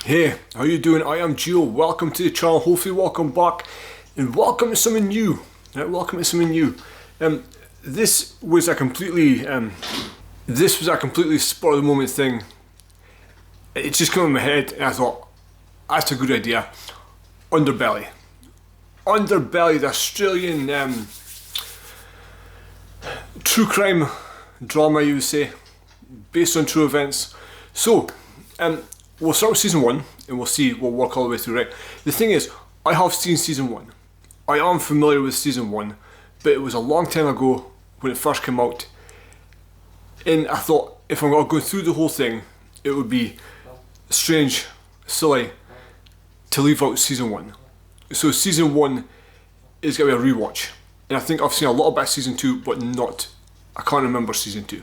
Hey, how you doing? I am Gio. Welcome to the channel. Hopefully, welcome back, and welcome to something new. Welcome to something new. This was a completely spur of the moment thing. It just came in my head, and I thought that's a good idea. Underbelly, the Australian true crime drama, you would say, based on true events. So, we'll start with season 1 and we'll see, we'll work all the way through, right? The thing is, I have seen season 1. I am familiar with season 1, but it was a long time ago when it first came out. And I thought, if I'm going to go through the whole thing, it would be strange, silly, to leave out season 1. So season 1 is going to be a rewatch. And I think I've seen a lot about season 2, but not, I can't remember season 2.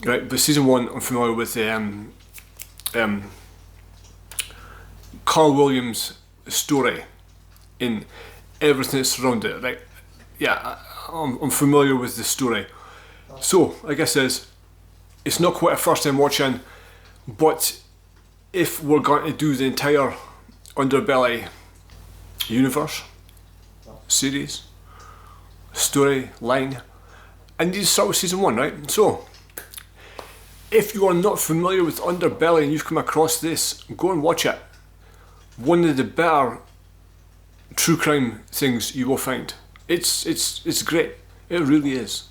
Right, but season 1, I'm familiar with Carl Williams' story in everything that surrounded it, right? Yeah, I'm familiar with the story. So, like I says, it's not quite a first time watching, but if we're going to do the entire Underbelly universe, series, storyline, I need to start with season 1, right? So, if you are not familiar with Underbelly and you've come across this, go and watch it. One of the better true crime things you will find. It's great. It really is.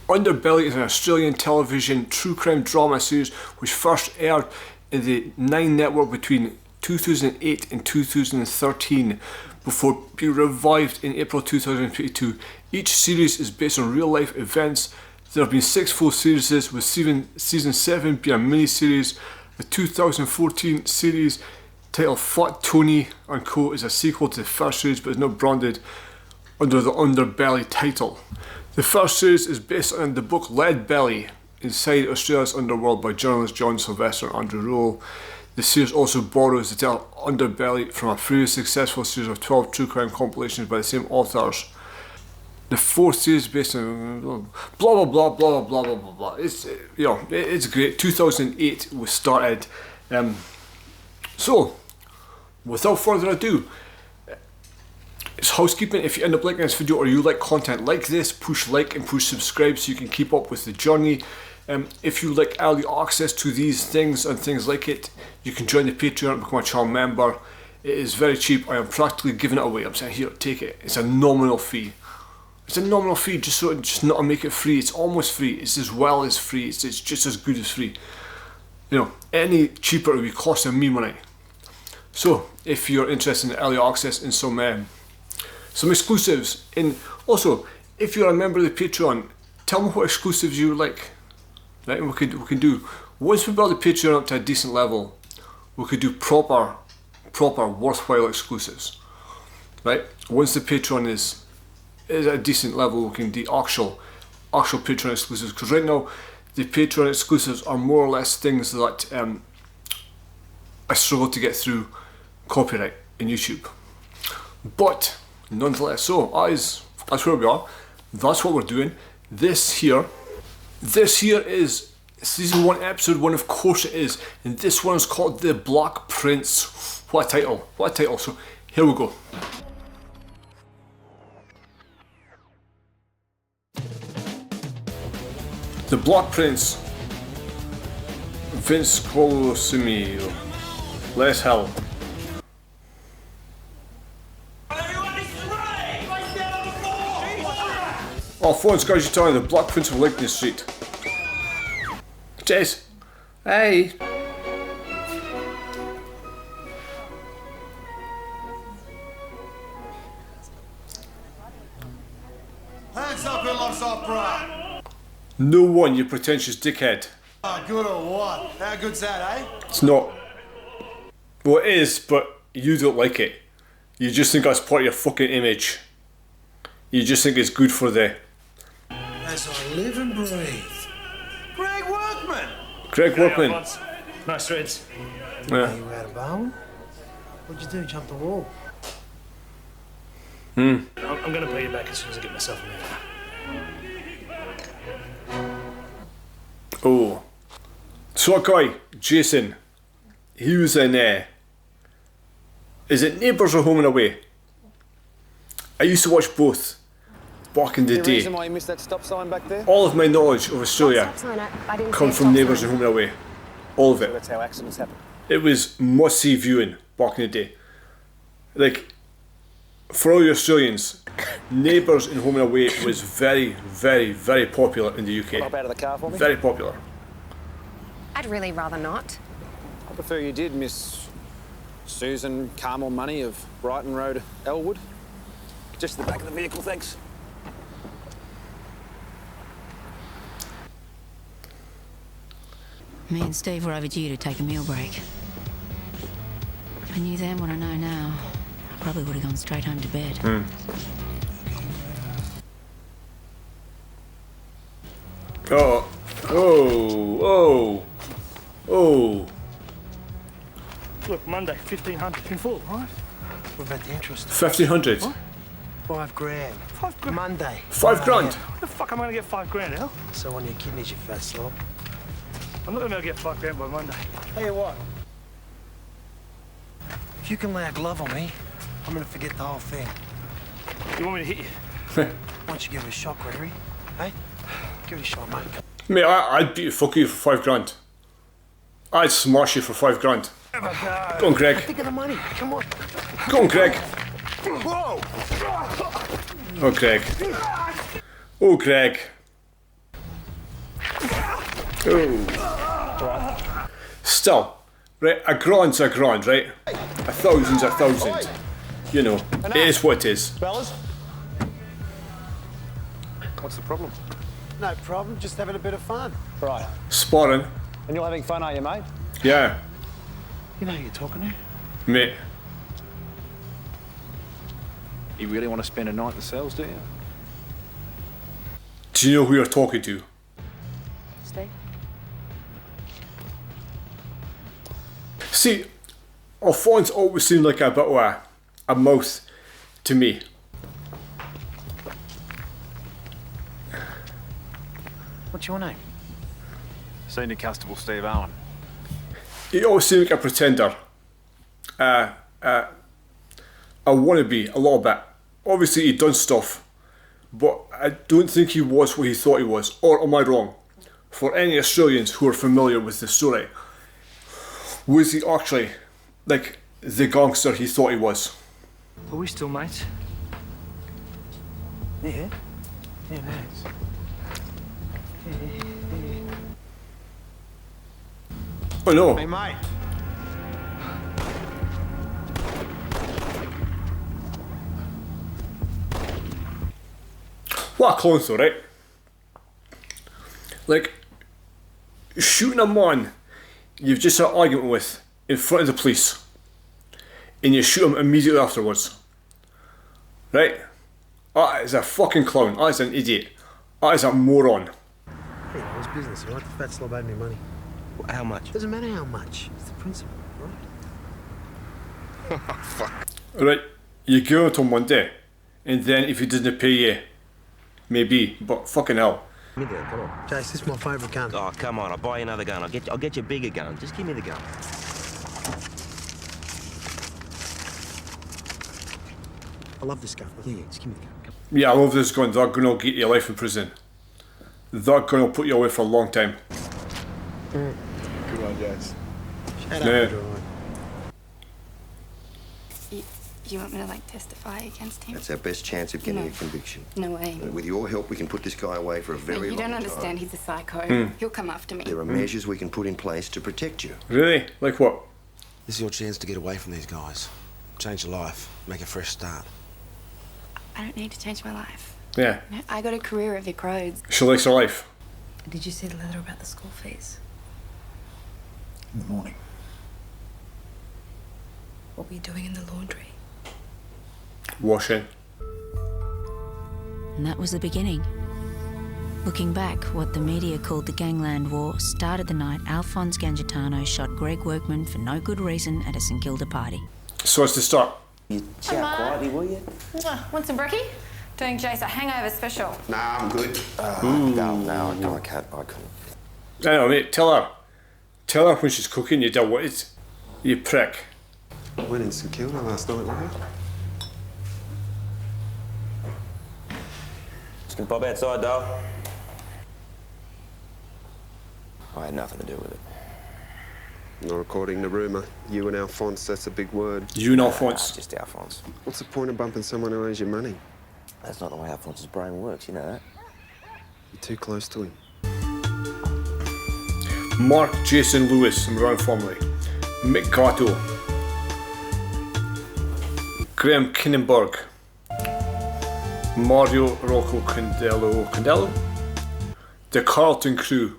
Underbelly is an Australian television true crime drama series which first aired in the Nine network between 2008 and 2013 before being revived in April 2022. Each series is based on real life events. There have been 6 full series, with season 7 being a mini-series. The 2014 series titled Fat Tony & Co is a sequel to the first series but is not branded under the Underbelly title. The first series is based on the book Lead Belly, Inside Australia's Underworld by journalists John Sylvester and Andrew Rowell. The series also borrows the title Underbelly from a previously successful series of 12 true crime compilations by the same authors. The 4th series is based on blah blah blah blah blah blah blah blah. It's great. 2008 was started. So, without further ado, it's housekeeping. If you end up liking this video or you like content like this, push like and push subscribe so you can keep up with the journey. If you like early access to these things and things like it, you can join the Patreon and become a channel member. It is very cheap. I am practically giving it away. I'm saying, here, take it. It's a nominal fee. It's a nominal fee, just not to make it free. It's almost free. It's as well as free. It's just as good as free. You know, any cheaper it would be costing me money. So, if you're interested in early access and some exclusives, and also if you're a member of the Patreon, tell me what exclusives you like. Right, and we can do, once we build the Patreon up to a decent level, we could do proper worthwhile exclusives. Right, once the Patreon is at a decent level, we can do actual Patreon exclusives, because right now the Patreon exclusives are more or less things that I struggle to get through copyright in YouTube. But nonetheless, so that's where we are. That's what we're doing. This here is season 1, episode 1. Of course it is, and this one is called The Black Prince. What a title! What a title! So here we go. The Black Prince, Vince Colosimo, Les Hell. Alphonse Gangitano, the Black Prince of Lincoln Street. Jess, hey. Hands up in Los Opera. No one, you pretentious dickhead. Oh, good or what? How good's that, eh? It's not. Well, it is, but you don't like it. You just think that's part of your fucking image. You just think it's good for the... As I live and breathe. Greg Workman! Greg Workman. Nice threads. Yeah. You had a bone? What'd you do, jump the wall? I'm going to pay you back as soon as I get myself in there. Oh. So a guy, Jason, he was in, is it Neighbours or Home and Away? I used to watch both back in the day. Reason why you missed that stop sign back there? All of my knowledge of Australia come from Neighbours and Home and Away. All of it. That's how accidents happen. It was must-see viewing back in the day. Like, for all you Australians, Neighbours and Home and Away was very, very, very popular in the UK. Hop out of the car for me? Very popular. I'd really rather not. I prefer you did, Miss Susan Carmel Money of Brighton Road, Elwood. Just the back of the vehicle, thanks. Me and Steve were overdue to take a meal break. If I knew then what I know now, I probably would have gone straight home to bed. Oh, oh, oh, oh. Look, Monday, 1,500 in full, right? What about the interest? 1,500. What? $5 grand. 5 grand? Monday. 5 grand. Where the fuck am I gonna get 5 grand, Al? So on your kidneys, you fat slob. I'm not gonna be able to get 5 grand by Monday. Tell you what. If you can lay a glove on me, I'm gonna forget the whole thing. You want me to hit you? Why don't you give it a shot, Gregory? Hey? Give it a shot, mate. Mate, I'd beat the fuck you for 5 grand. I'd smash you for 5 grand. Go on, Greg. Think of the money. Come on. Go on, Greg. Whoa! Oh, Greg. Oh, Greg. Oh. Still, right, a grand's a grand, right? A thousand's a thousand. You know, it is what it is. Fellas? What's the problem? No problem, just having a bit of fun. Right. Sparring. And you're having fun, are you, mate? Yeah, You know who you're talking to? mate. You really want to spend a night in the cells, do you? Do you know who you're talking to? Steve? See, Alphonse always seemed like a bit of a mouth to me. What's your name? Senior Constable Steve Owen. He always seemed like a pretender. A wannabe, a little bit. Obviously he'd done stuff, but I don't think he was what he thought he was. Or am I wrong? For any Australians who are familiar with the story, was he actually like the gangster he thought he was? Are we still mates? Yeah. Yeah, mates. Oh no. Hey, mate. What a clown though, right? Like, shooting a man you've just had an argument with in front of the police, and you shoot him immediately afterwards. Right? That is a fucking clown. That is an idiot. That is a moron. Hey, it was business, all right? The fat slob owed me money. How much? Doesn't matter how much. It's the principle, right? Right, you give it on Monday, and then if he doesn't pay you, maybe, but fucking hell. Give me the gun, come on. Jace, this is my favourite gun. Oh, come on, I'll buy you another gun. I'll get you a bigger gun. Just give me the gun. I love this gun. Yeah, just give me the gun. Come Yeah, I love this gun. That gun will get you life in prison. That gun will put you away for a long time. Good one, Jace. on. Shut Yeah. up, Drew. You want me to, like, testify against him? That's our best chance of getting No. a conviction. No way. With your help, we can put this guy away for a very You long don't time. understand. He's a psycho. He'll come after me. There are measures we can put in place to protect you. Really? Like what? This is your chance to get away from these guys. Change your life. Make a fresh start. I don't need to change my life. Yeah, No, I got a career at Vic Roads. she likes her life. Did you see the letter about the school fees? In the morning. What were you doing in the laundry? Washing. And that was the beginning. Looking back, what the media called the Gangland War started the night Alphonse Gangitano shot Greg Workman for no good reason at a St Kilda party. So it's the start. You chat quietly, will you? Want some brekkie? Doing Jace a hangover special. Nah, I'm good. No, I can't. I couldn't. I know, mate. Tell her when she's cooking, you deal with it. You prick. Went in St Kilda last night, wasn't it? Just gonna pop outside, Dale. I had nothing to do with it. Not according to rumour. You and Alphonse, that's a big word. You and Alphonse? Just Alphonse. What's the point of bumping someone who owes you money? That's not the way Alphonse's brain works, you know that? You're too close to him. Mark Jason Lewis and Moran family. Mick Gatto. Graham Kinniburgh. Mario Condello. The Carlton Crew.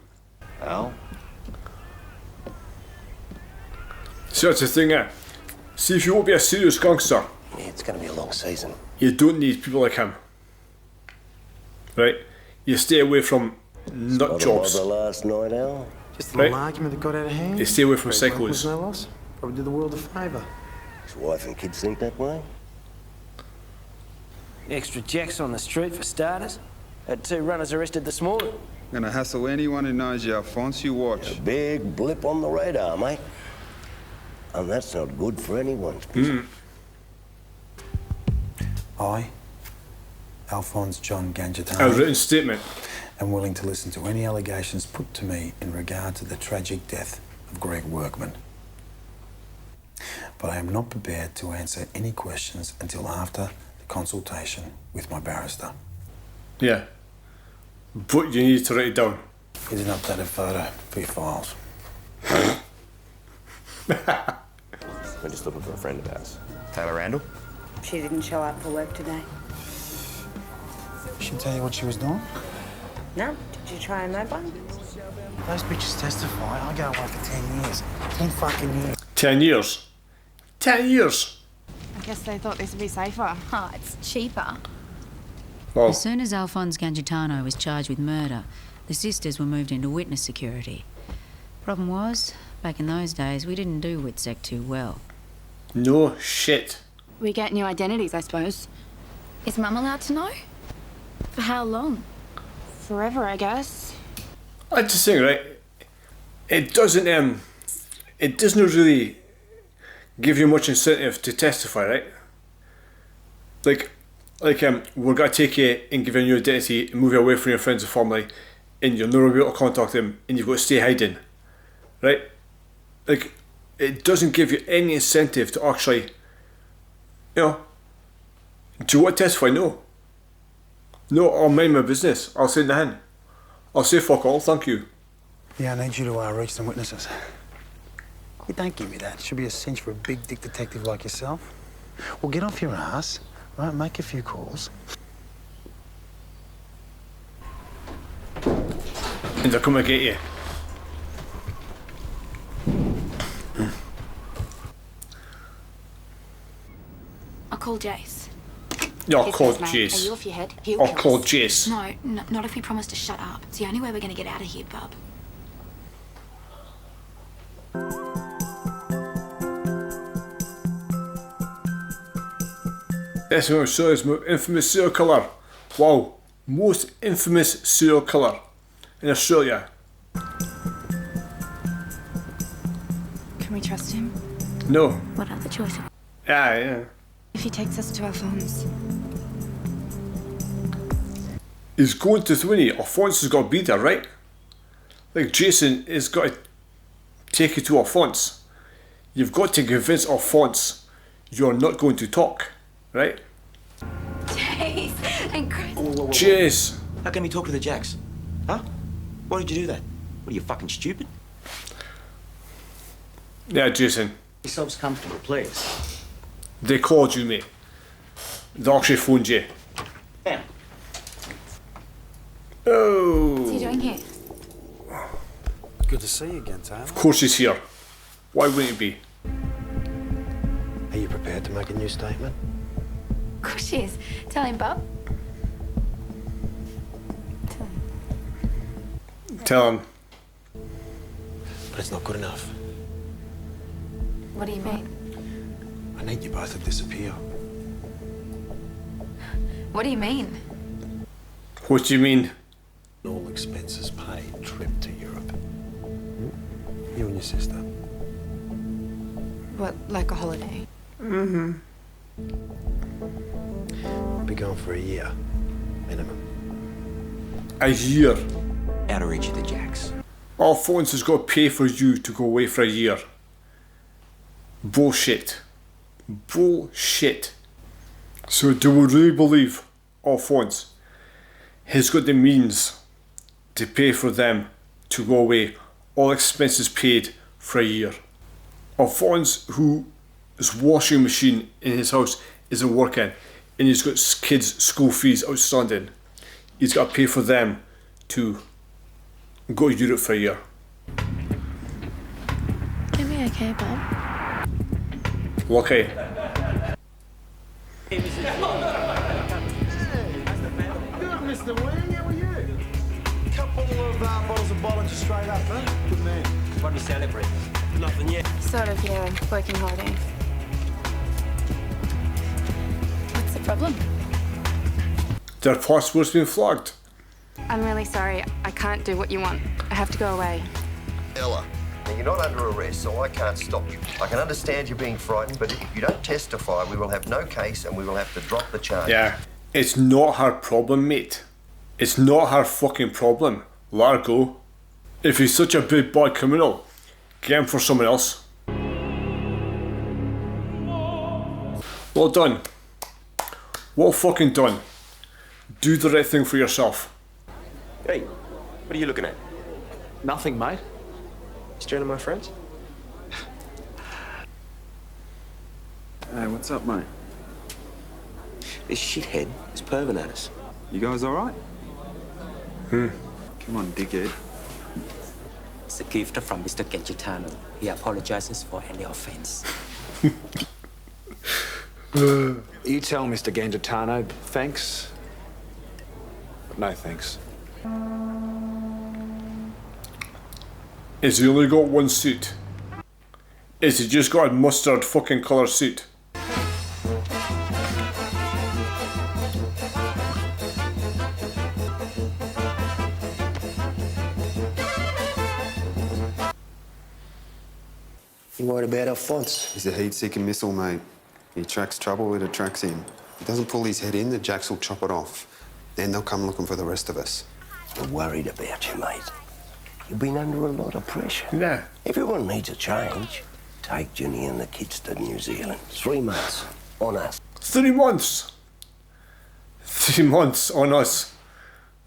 Al? See, that's the thing, eh? See, if you want to be a serious gangster, Yeah, it's gonna be a long season. you don't need people like him. Right? You stay away from nut jobs. The last night, Al? Just a Right. little argument that got out of hand. You stay away from Greg psychos. was no loss. Probably did the world a favour. His wife and kids think that way? Extra jacks on the street for starters. Had 2 runners arrested this morning. Gonna hassle anyone who knows you, Alphonse. You watch. A big blip on the radar, mate. And that's not good for anyone's business. I, Alphonse John A Gangitano, written statement. am willing to listen to any allegations put to me in regard to the tragic death of Greg Workman. But I am not prepared to answer any questions until after the consultation with my barrister. Yeah. But you need to write it down. Here's an updated photo for your files. We're just looking for a friend of ours. Taylor Randall? She didn't show up for work today. She tell you what she was doing? No? Did you try a mobile? Those bitches testify. I go away for 10 years. 10 fucking years. 10 years. 10 years. I guess they thought this would be safer. Oh, it's cheaper. Well, As soon as Alphonse Gangitano was charged with murder, the sisters were moved into witness security. Problem was, back in those days, we didn't do WITSEC too well. no shit. We get new identities, I suppose. Is Mum allowed to know? For how long? Forever, I guess. I just think, right, it doesn't really give you much incentive to testify, right? Like we're gonna take you and give you a new identity and move you away from your friends and family, and you'll never be able to contact them, and you've got to stay hiding, right? Like, it doesn't give you any incentive to actually, you know, do you want to testify? No. No, I'll mind my business. I'll say nothing. I'll say fuck all, thank you. Yeah, I need you to reach some witnesses. You don't give me that. It should be a cinch for a big dick detective like yourself. Well, get off your ass, right? Make a few calls. And they'll come and get you. I'll call Jace. I'll He's call best mate. Jace. Are you off your head? He'll I'll kill call us. Jace. No, not if we promise to shut up. It's the only way we're going to get out of here, bub. That's what I'm sure is most infamous serial killer. Wow, most infamous serial killer in Australia. Can we trust him? No. What other choice? Yeah. If he takes us to Alphonse. He's going to Thwinny. Alphonse has got to be there, right? Like, Jason has got to take you to Alphonse. You've got to convince Alphonse you're not going to talk, right? Jace and Chris. Jace. How can we talk to the Jacks? Huh? Why did you do that? What are you, fucking stupid? Yeah, Jason. Yourselves comfortable, please. They called you, mate. They actually phoned you. Yeah. Oh. What's he doing here? Good to see you again, Taylor. Of course he's here. Why wouldn't he be? Are you prepared to make a new statement? Of course she is. Tell him, bub. Tell him. But it's not good enough. What do you mean? I need you both to disappear. What do you mean? What do you mean? All expenses paid trip to Europe. You and your sister. What, like a holiday? Mm-hmm. Be gone for a year, minimum. A year? Out of reach of the Jacks. Alphonse has got to pay for you to go away for a year. Bullshit. Bullshit. So do we really believe Alphonse has got the means to pay for them to go away, all expenses paid for a year? Alphonse, who his washing machine in his house isn't working and he's got kids' school fees outstanding, he's got to pay for them to go to Europe for a year. You'll be okay, Bob. Lucky. Good, Mr. Wang, how are you? Couple of bottles of Bollinger straight up, huh? Good man. What do we celebrate? Nothing yet. Sort of, yeah. Working holiday. What's the problem? Their passport's been flagged. I'm really sorry. I can't do what you want. I have to go away. Ella, now you're not under arrest, so I can't stop you. I can understand you being frightened, but if you don't testify, we will have no case and we will have to drop the charge. Yeah. It's not her problem, mate. It's not her fucking problem. Let her go. If he's such a big bad criminal, get him for someone else. Well done. Well fucking done. Do the right thing for yourself. Hey, what are you looking at? Nothing, mate. Staring at my friends? Hey, what's up, mate? This shithead is perving at us. You guys all right? Hmm. Come on, dickhead. It's a gift from Mr. Gangitano. He apologizes for any offense. You tell Mr. Gangitano thanks, but no thanks. Has he only got one suit? Has he just got a mustard fucking colour suit? You worried about Alphonse? He's a heat-seeking missile, mate. He attracts trouble, it attracts him. He doesn't pull his head in, the Jacks will chop it off. Then they'll come looking for the rest of us. We're worried about you, mate. You've been under a lot of pressure. Yeah. Everyone needs a change. Take Ginny and the kids to New Zealand. 3 months on us. 3 months? 3 months on us.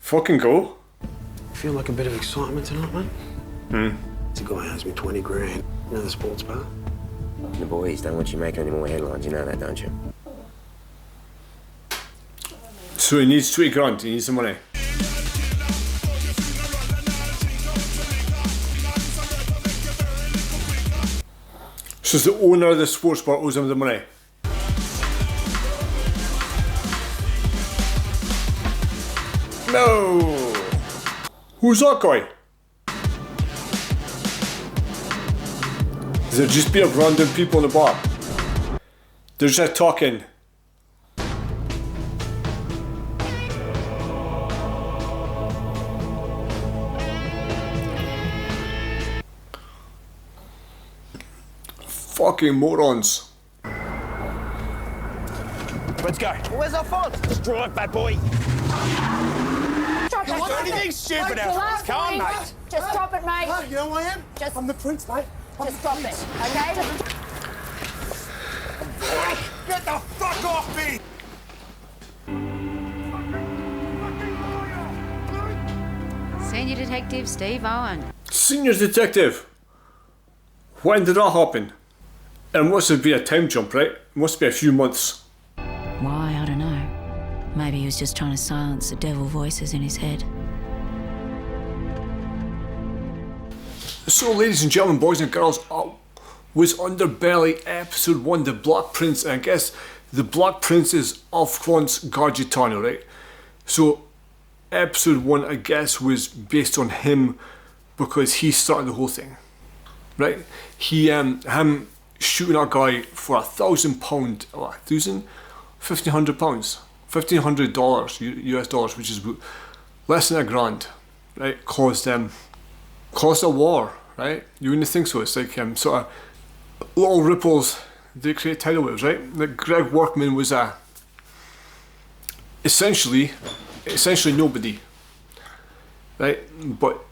Fucking go. Feel like a bit of excitement tonight, mate? Hmm. This guy owes me 20 grand. You know the sports bar? The boys don't want you making any more headlines, you know that, don't you? So he needs 20 grand, he needs the money. So the owner of the sports bar owes him the money. No! Who's that guy? Is there just be a random people in the bar? They're just talking. Fucking morons. Let's go. Where's Alphonse? Just drive, bad boy. Stop Don't do anything stupid, Alphonse. Come on, mate. Just stop it, mate. You know who I am? I'm the prince, mate. Just stop it, okay? Get the fuck off me! Senior Detective Steve Owen. Senior detective. When did that happen? It must have been a time jump, right? It must be a few months. Why, I don't know. Maybe he was just trying to silence the devil voices in his head. So, ladies and gentlemen, boys and girls, was Underbelly episode 1, The Black Prince, and I guess the Black Prince is Alphonse Gangitano, right? So, episode 1, I guess, was based on him because he started the whole thing, right? He, him shooting a guy for £1,000, £1,500, $1,500 US dollars, which is less than $1,000, right? Caused a war, right? You wouldn't think so. It's like sort of little ripples, they create tidal waves, right? Like Greg Workman was essentially nobody, right? But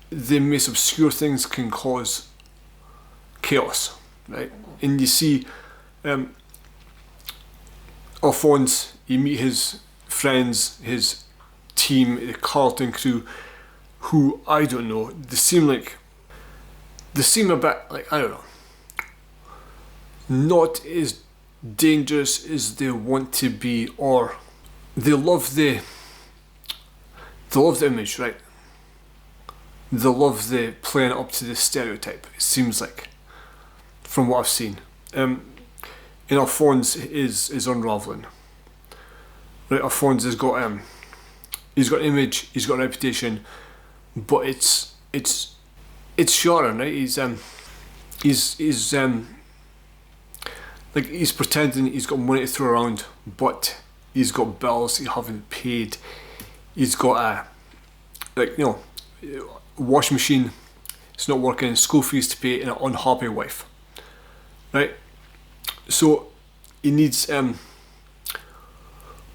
the most obscure things can cause chaos, right? And you see Alphonse, you meet his friends, his team, the Carlton Crew, who, I don't know, they seem a bit like, I don't know, not as dangerous as they want to be, or they love the image, right? They love the playing up to the stereotype, it seems like, from what I've seen. And Alphonse is unravelling. Right, Alphonse has got he's got an image, he's got a reputation, but it's shattering, right? He's pretending he's got money to throw around, but he's got bills he haven't paid. He's got a washing machine, it's not working, school fees to pay, and an unhappy wife, right? So he needs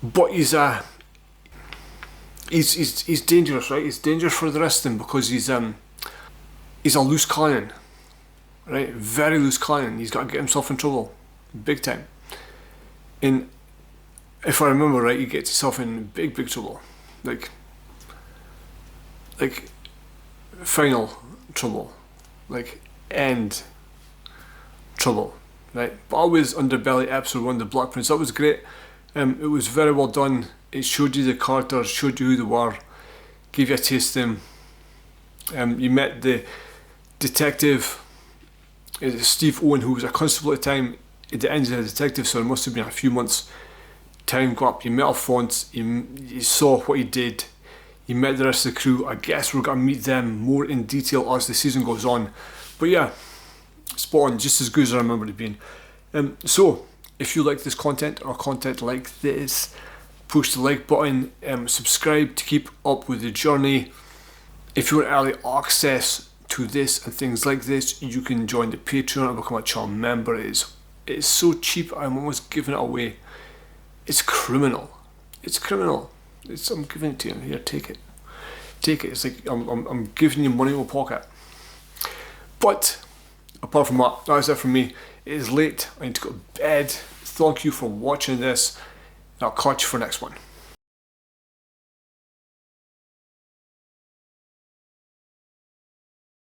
but he's dangerous, right? He's dangerous for the rest of them because he's a loose cannon, right? Very loose cannon. He's got to get himself in trouble, big time. And if I remember right, he gets himself in big trouble, like final trouble, like end trouble, right? But always Underbelly episode 1, the Black Prince, that was great. It was very well done. It showed you the characters, showed you who they were, gave you a taste of them. You met the detective, Steve Owen, who was a constable at the time. At the end of the detective, so it must have been a few months time gap. You met Alphonse, you saw what he did, you met the rest of the crew. I guess we're going to meet them more in detail as the season goes on. But yeah, spot on, just as good as I remember it being. So, if you like this content or content like this, push the like button, subscribe to keep up with the journey. If you want early access to this and things like this, you can join the Patreon and become a channel member. It's so cheap, I'm almost giving it away. It's criminal. It's criminal. I'm giving it to you. Here, take it. Take it. It's like I'm giving you money in my pocket. But apart from that, that's it from me. It is late. I need to go to bed. Thank you for watching this. I'll catch you for the next one.